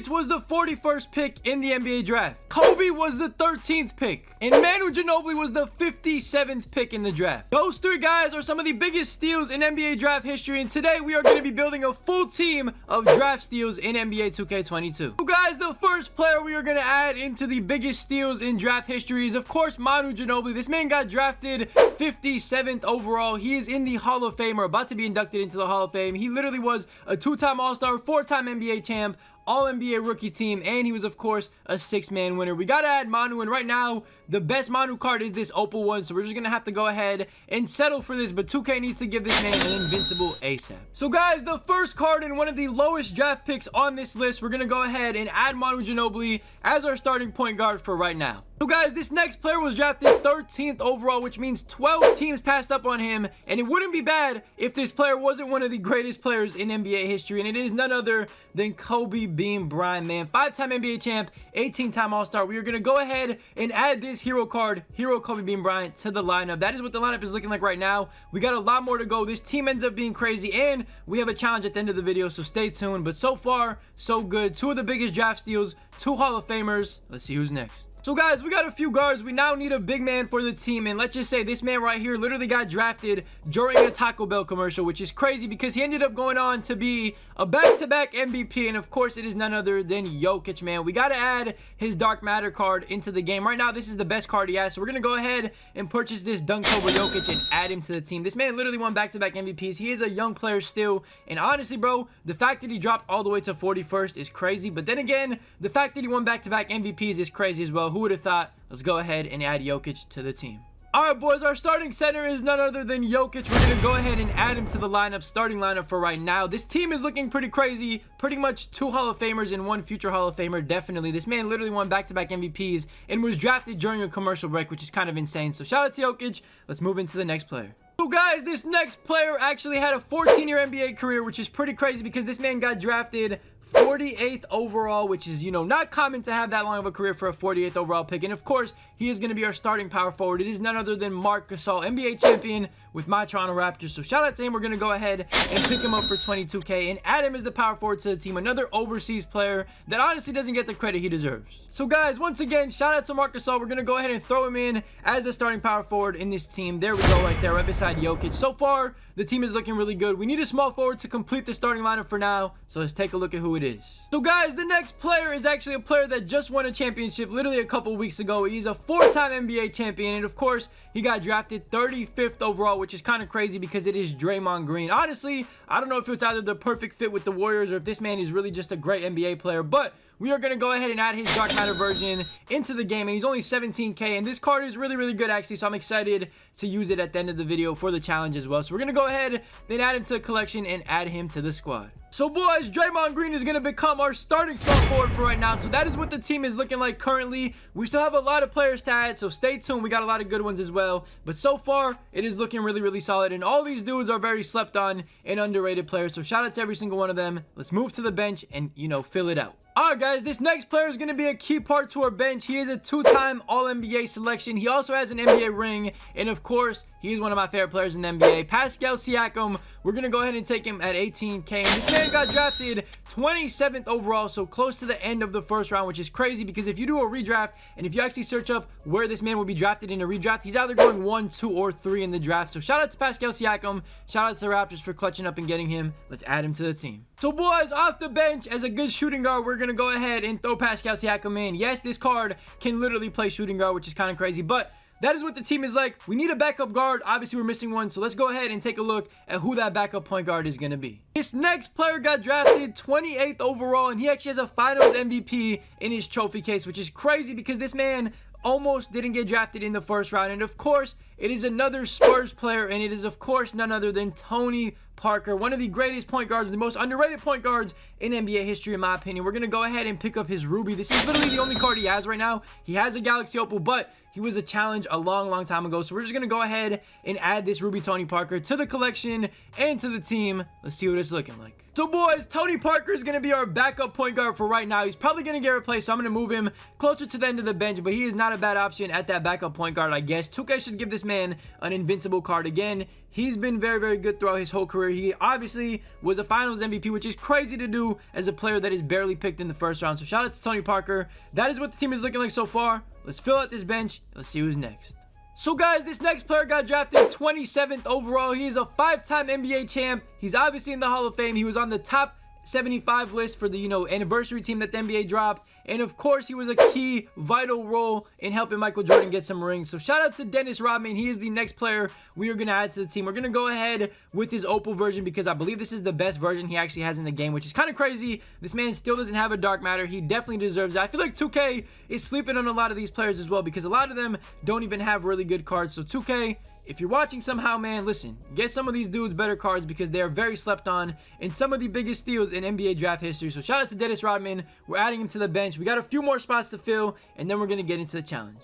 Jokic was the 41st pick in the NBA draft. Kobe was the 13th pick. And Manu Ginobili was the 57th pick in the draft. Those three guys are some of the biggest steals in NBA draft history, and today we are going to be building a full team of draft steals in NBA 2K22. So guys, the first player we are going to add into the biggest steals in draft history is of course Manu Ginobili. This man got drafted 57th overall. He is in the Hall of Fame, or about to be inducted into the Hall of Fame. He literally was a 2-time All-Star, 4-time NBA champ, All-NBA rookie team, and he was of course a 6-man winner. We gotta add Manu, and right now the best Manu card is this Opal one, so we're just gonna have to go ahead and settle for this, but 2K needs to give this man an invincible ASAP. So guys, the first card and one of the lowest draft picks on this list, we're gonna go ahead and add Manu Ginobili as our starting point guard for right now. So guys, this next player was drafted 13th overall, which means 12 teams passed up on him, and it wouldn't be bad if this player wasn't one of the greatest players in NBA history, and it is none other than Kobe Bean Bryant, man. 5-time NBA champ, 18-time All-Star. We are going to go ahead and add this hero card, Hero Kobe Bean Bryant, to the lineup. That is what the lineup is looking like right now. We got a lot more to go. This team ends up being crazy, and we have a challenge at the end of the video, so stay tuned. But so far, so good. Two of the biggest draft steals, 2 Hall of Famers. Let's see who's next. So guys, we got a few guards. We now need a big man for the team, and let's just say this man right here literally got drafted during a Taco Bell commercial, which is crazy because he ended up going on to be a back-to-back MVP, and of course it is none other than Jokic, man. We got to add his Dark Matter card into the game. Right now, this is the best card he has, so we're going to go ahead and purchase this Dunktober Jokic and add him to the team. This man literally won back-to-back MVPs. He is a young player still, and honestly, bro, the fact that he dropped all the way to 41st is crazy, but then again, the fact that he won back-to-back MVPs is crazy as well. Who would have thought? Let's go ahead and add Jokic to the team. All right, boys, our starting center is none other than Jokic. We're going to go ahead and add him to the lineup, starting lineup for right now. This team is looking pretty crazy. Pretty much 2 Hall of Famers and 1 future Hall of Famer, definitely. This man literally won back-to-back MVPs and was drafted during a commercial break, which is kind of insane. So shout out to Jokic. Let's move into the next player. So guys, this next player actually had a 14-year NBA career, which is pretty crazy because this man got drafted 48th overall, which is, you know, not common to have that long of a career for a 48th overall pick. And of course, he is going to be our starting power forward. It is none other than Marc Gasol, NBA champion with my Toronto Raptors. So shout out to him. We're going to go ahead and pick him up for 22K and add him as the power forward to the team. Another overseas player that honestly doesn't get the credit he deserves. So guys, once again, shout out to Marc Gasol. We're going to go ahead and throw him in as the starting power forward in this team. There we go, right there, right beside Jokic. So far, the team is looking really good. We need a small forward to complete the starting lineup for now. So let's take a look at who it is. So guys, the next player is actually a player that just won a championship literally a couple weeks ago. He's a 4-time NBA champion, and of course, he got drafted 35th overall, which is kind of crazy because it is Draymond Green. Honestly, I don't know if it's either the perfect fit with the Warriors or if this man is really just a great NBA player, but we are going to go ahead and add his Dark Matter version into the game, and he's only 17K, and this card is really, really good, actually, so I'm excited to use it at the end of the video for the challenge as well. So we're going to go ahead and add him to the collection and add him to the squad. So boys, Draymond Green is going to become our starting small forward for right now. So that is what the team is looking like currently. We still have a lot of players to add, so stay tuned. We got a lot of good ones as well. But so far, it is looking really, really solid. And all these dudes are very slept on and underrated players. So shout out to every single one of them. Let's move to the bench and, you know, fill it out. Alright guys, this next player is going to be a key part to our bench. He is a 2-time All-NBA selection. He also has an NBA ring. And of course, he is one of my favorite players in the NBA. Pascal Siakam. We're going to go ahead and take him at 18K. And this man got drafted 27th overall, so close to the end of the first round, which is crazy because if you do a redraft and if you actually search up where this man will be drafted in a redraft, he's either going 1, 2, or 3 in the draft. So shout out to Pascal Siakam. Shout out to the Raptors for clutching up and getting him. Let's add him to the team. So boys, off the bench as a good shooting guard, we're going to go ahead and throw Pascal Siakam in. Yes, this card can literally play shooting guard, which is kind of crazy, but that is what the team is like. We need a backup guard. Obviously, we're missing one, so let's go ahead and take a look at who that backup point guard is going to be. This next player got drafted 28th overall, and he actually has a Finals MVP in his trophy case, which is crazy because this man almost didn't get drafted in the first round. And of course, it is another Spurs player, and it is of course none other than Tony Parker, one of the greatest point guards, the most underrated point guards in NBA history, in my opinion. We're going to go ahead and pick up his Ruby. This is literally the only card he has right now. He has a Galaxy Opal, but he was a challenge a long time ago. So we're just going to go ahead and add this Ruby Tony Parker to the collection and to the team. Let's see what it's looking like. So boys, Tony Parker is going to be our backup point guard for right now. He's probably going to get replaced, so I'm going to move him closer to the end of the bench, but he is not a bad option at that backup point guard, I guess. 2K should give this man an invincible card again. He's been very good throughout his whole career career. He obviously was a Finals MVP, which is crazy to do as a player that is barely picked in the first round. So shout out to Tony Parker. That is what the team is looking like so far. Let's fill out this bench. Let's see who's next. So guys, this next player got drafted 27th overall. He is a 5-time NBA champ. He's obviously in the Hall of Fame. He was on the top 75 list for the anniversary team that the NBA dropped, and of course he was a key vital role in helping Michael Jordan get some rings. So shout out to Dennis Rodman. He is the next player we are going to add to the team. We're going to go ahead with his opal version because I believe this is the best version he actually has in the game, which is kind of crazy. This man still doesn't have a dark matter. He definitely deserves it. I feel like 2K is sleeping on a lot of these players as well because a lot of them don't even have really good cards. So 2K, if you're watching somehow, man, listen, get some of these dudes better cards because they are very slept on and some of the biggest steals in NBA draft history. So shout out to Dennis Rodman. We're adding him to the bench. We got a few more spots to fill, and then we're going to get into the challenge.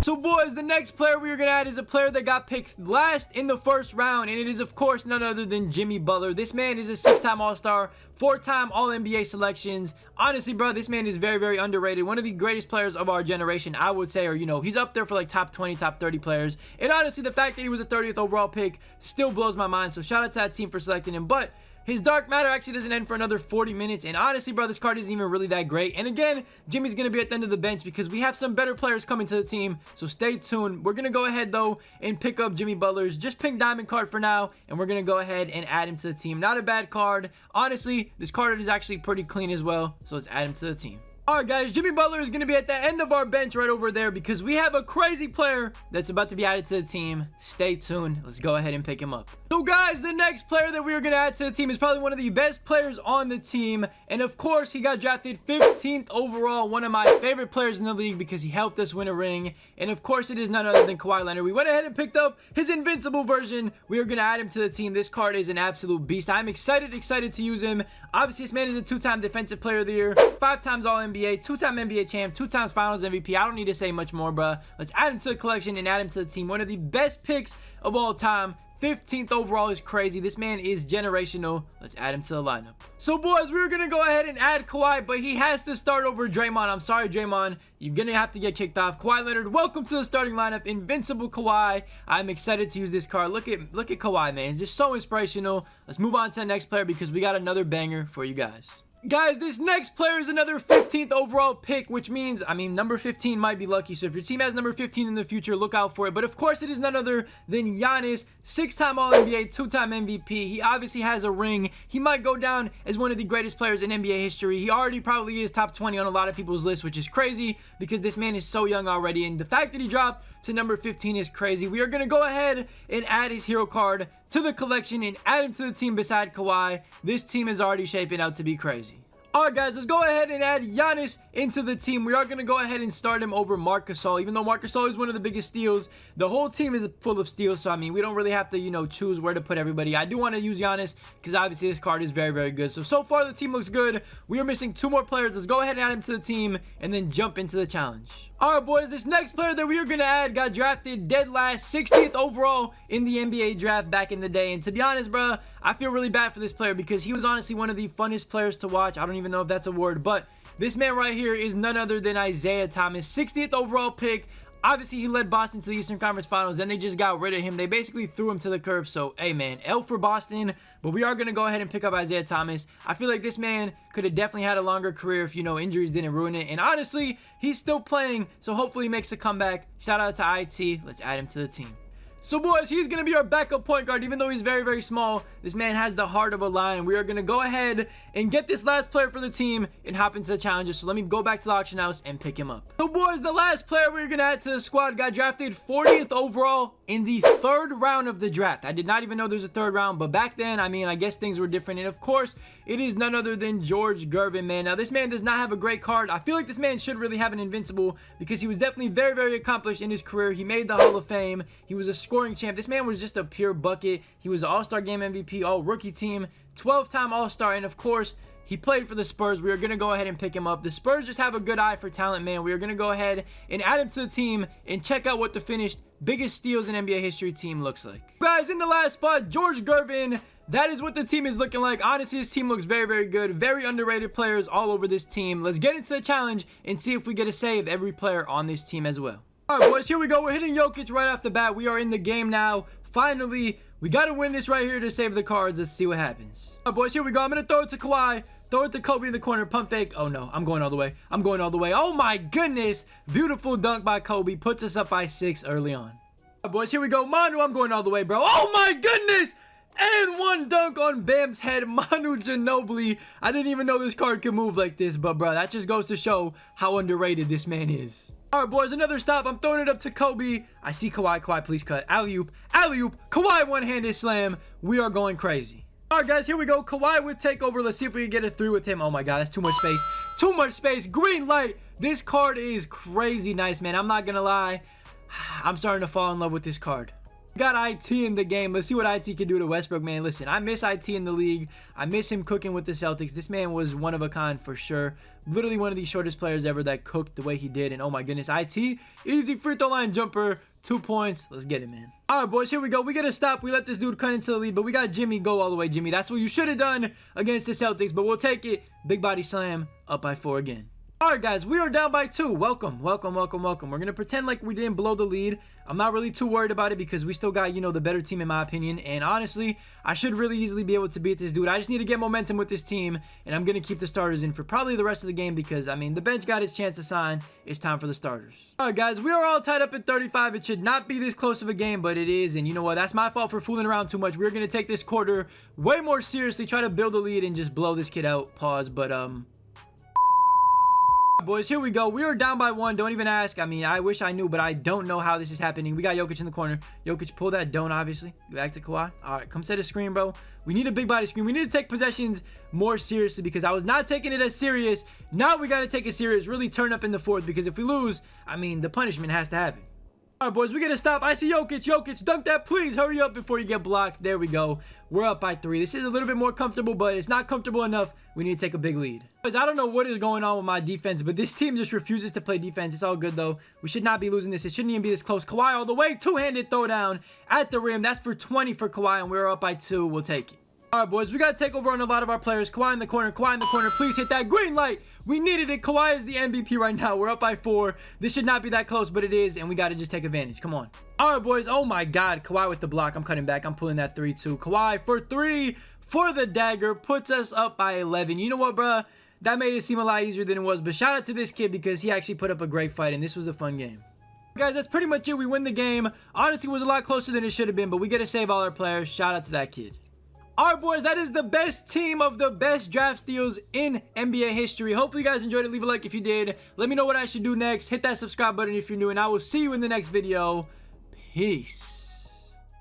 So boys, the next player we are going to add is a player that got picked last in the first round, and it is of course none other than Jimmy Butler. This man is a 6-time All-Star, 4-time All-NBA selections. Honestly, bro, this man is very, very underrated. One of the greatest players of our generation, I would say, or he's up there for like top 20, top 30 players. And honestly, the fact that he was a 30th overall pick still blows my mind. So shout out to that team for selecting him. But his dark matter actually doesn't end for another 40 minutes. And honestly, bro, this card isn't even really that great. And again, Jimmy's going to be at the end of the bench because we have some better players coming to the team. So stay tuned. We're going to go ahead, though, and pick up Jimmy Butler's just pink diamond card for now. And we're going to go ahead and add him to the team. Not a bad card. Honestly, this card is actually pretty clean as well. So let's add him to the team. Alright guys, Jimmy Butler is going to be at the end of our bench right over there because we have a crazy player that's about to be added to the team. Stay tuned. Let's go ahead and pick him up. So guys, the next player that we are going to add to the team is probably one of the best players on the team. And of course, he got drafted 15th overall. One of my favorite players in the league because he helped us win a ring. And of course, it is none other than Kawhi Leonard. We went ahead and picked up his invincible version. We are going to add him to the team. This card is an absolute beast. I'm excited to use him. Obviously, this man is a 2-time defensive player of the year, 5 times All-NBA, 2-time NBA champ, 2 times Finals MVP. I don't need to say much more, bruh. Let's add him to the collection and add him to the team. One of the best picks of all time. 15th overall is crazy. This man is generational. Let's add him to the lineup. So boys, we're gonna go ahead and add Kawhi, but he has to start over Draymond. I'm sorry, Draymond, you're gonna have to get kicked off. Kawhi Leonard, welcome to the starting lineup. Invincible Kawhi. I'm excited to use this card. Look at Kawhi, man. It's just so inspirational. Let's move on to the next player because we got another banger for you guys. Guys, this next player is another 15th overall pick, which means, number 15 might be lucky. So if your team has number 15 in the future, look out for it. But of course, it is none other than Giannis, 6-time All-NBA, 2-time MVP. He obviously has a ring. He might go down as one of the greatest players in NBA history. He already probably is top 20 on a lot of people's lists, which is crazy because this man is so young already. And the fact that he dropped to number 15 is crazy. We are going to go ahead and add his hero card to the collection and add him to the team beside Kawhi. This team is already shaping out to be crazy. Alright guys, let's go ahead and add Giannis into the team. We are going to go ahead and start him over Marc Gasol. Even though Marc Gasol is one of the biggest steals, the whole team is full of steals. So, we don't really have to, choose where to put everybody. I do want to use Giannis because obviously this card is very, very good. So far the team looks good. We are missing 2 more players. Let's go ahead and add him to the team and then jump into the challenge. Alright boys, this next player that we are going to add got drafted dead last, 60th overall in the NBA draft back in the day. And to be honest, bro, I feel really bad for this player because he was honestly one of the funnest players to watch. I don't even know if that's a word, but this man right here is none other than Isaiah Thomas, 60th overall pick. Obviously, he led Boston to the Eastern Conference Finals. Then they just got rid of him. They basically threw him to the curb. So, hey, man, L for Boston. But we are going to go ahead and pick up Isaiah Thomas. I feel like this man could have definitely had a longer career if, injuries didn't ruin it. And honestly, he's still playing. So, hopefully, he makes a comeback. Shout out to IT. Let's add him to the team. So boys, he's going to be our backup point guard. Even though he's very, very small, this man has the heart of a lion. We are going to go ahead and get this last player for the team and hop into the challenges. So let me go back to the auction house and pick him up. So boys, the last player we're going to add to the squad got drafted 40th overall in the 3rd round of the draft. I did not even know there was a 3rd round, but back then, I guess things were different. And of course, it is none other than George Gervin, man. Now, this man does not have a great card. I feel like this man should really have an invincible because he was definitely very, very accomplished in his career. He made the Hall of Fame. He was a scoring champ. This man was just a pure bucket. He was an All-Star Game MVP, All-Rookie Team, 12-time All-Star, and of course, he played for the Spurs. We are going to go ahead and pick him up. The Spurs just have a good eye for talent, man. We are going to go ahead and add him to the team and check out what the finished biggest steals in NBA history team looks like. Guys, in the last spot, George Gervin. That is what the team is looking like. Honestly, this team looks very, very good. Very underrated players all over this team. Let's get into the challenge and see if we get a save every player on this team as well. Alright boys, here we go. We're hitting Jokic right off the bat. We are in the game now. Finally, we got to win this right here to save the cards. Let's see what happens. All right, boys, here we go. I'm going to throw it to Kawhi. Throw it to Kobe in the corner. Pump fake. Oh, no. I'm going all the way. I'm going all the way. Oh, my goodness. Beautiful dunk by Kobe. Puts us up by 6 early on. All right, boys, here we go. Manu, I'm going all the way, bro. Oh, my goodness. And one dunk on Bam's head. Manu Ginobili. I didn't even know this card could move like this. But, bro, that just goes to show how underrated this man is. All right, boys, another stop. I'm throwing it up to Kobe. I see Kawhi. Kawhi, please cut. Alley-oop. Alley-oop. Kawhi one-handed slam. We are going crazy. All right, guys, here we go. Kawhi with takeover. Let's see if we can get a 3 with him. Oh, my God, that's too much space. Too much space. Green light. This card is crazy nice, man. I'm not going to lie. I'm starting to fall in love with this card. Got IT in the game. Let's see what IT can do to Westbrook, man. Listen, I miss IT in the league. I miss him cooking with the Celtics. This man was one of a kind for sure. Literally one of the shortest players ever that cooked the way he did. And oh my goodness, IT, easy free throw line jumper, 2 points. Let's get it, man. All right, boys, here we go. We got to stop. We let this dude cut into the lead, but we got Jimmy go all the way. Jimmy, that's what you should have done against the Celtics, but we'll take it. Big body slam, up by 4 again. All right, guys, we are down by 2. Welcome, welcome, welcome, welcome. We're going to pretend like we didn't blow the lead. I'm not really too worried about it because we still got, you know, the better team in my opinion. And honestly, I should really easily be able to beat this dude. I just need to get momentum with this team. And I'm going to keep the starters in for probably the rest of the game because, I mean, the bench got its chance to sign. It's time for the starters. All right, guys, we are all tied up at 35. It should not be this close of a game, but it is. And you know what? That's my fault for fooling around too much. We're going to take this quarter way more seriously, try to build a lead and just blow this kid out. Pause, but, boys, here we go. We are down by 1. Don't even ask. I mean, I wish I knew, but I don't know how this is happening. We got Jokic in the corner. Jokic, pull that. Don't, obviously. Back to Kawhi. All right, come set a screen, bro. We need a big body screen. We need to take possessions more seriously because I was not taking it as serious. Now we got to take it serious. Really turn up in the 4th because if we lose, I mean, the punishment has to happen. All right, boys, we got to stop. I see Jokic. Jokic, dunk that, please. Hurry up before you get blocked. There we go. We're up by 3. This is a little bit more comfortable, but it's not comfortable enough. We need to take a big lead. Boys, I don't know what is going on with my defense, but this team just refuses to play defense. It's all good, though. We should not be losing this. It shouldn't even be this close. Kawhi all the way. Two-handed throwdown at the rim. That's for 20 for Kawhi, and we're up by 2. We'll take it. All right, boys, we got to take over on a lot of our players. Kawhi in the corner. Kawhi in the corner. Please hit that green light. We needed it. Kawhi is the MVP right now. We're up by 4. This should not be that close, but it is, and we got to just take advantage. Come on. All right, boys. Oh, my God. Kawhi with the block. I'm cutting back. I'm pulling that 3-2. Kawhi for 3 for the dagger. Puts us up by 11. You know what, bro? That made it seem a lot easier than it was, but shout out to this kid because he actually put up a great fight, and this was a fun game. Guys, that's pretty much it. We win the game. Honestly, it was a lot closer than it should have been, but we got to save all our players. Shout out to that kid. All right, boys, that is the best team of the best draft steals in NBA history. Hopefully, you guys enjoyed it. Leave a like if you did. Let me know what I should do next. Hit that subscribe button if you're new, and I will see you in the next video. Peace.